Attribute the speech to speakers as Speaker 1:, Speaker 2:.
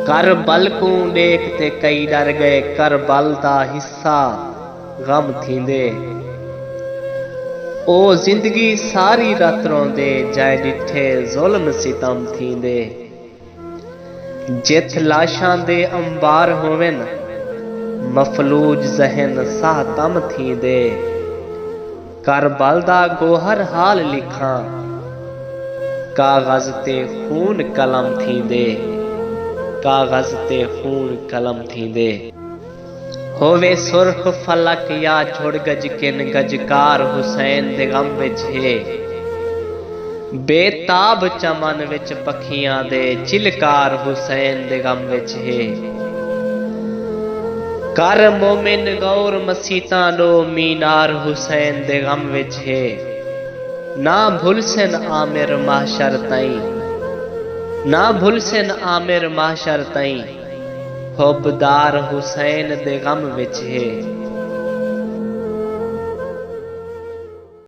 Speaker 1: करबल को देख ते कई डर गए, करबल दा हिस्सा गम थींदे। ओ जिंदगी सारी रात रोंदे, जाए डिठे जुल्म सितम थींदे। जिथ लाशां दे अंबार होवन, मफलूज जहन साहतम थींदे। करबल दा गोहर हाल लिखां, कागज ते खून कलम थींदे। कागज ते खून कलम थींदे। होवे सुर्ख फलक या झुड़ गज किन गजकार हुसैन दे गम विच है। बेताब चमन विच पखियां दे चिलकार हुसैन दे गम विच है। कर मोमिन गौर मसीतां लो मीनार हुसैन दे गम विच है। ना भुलसन आमिर महशर ताईं, ना भुलसन आमिर महशर ताईं, हुब्बदार हुसैन दे गम विच है।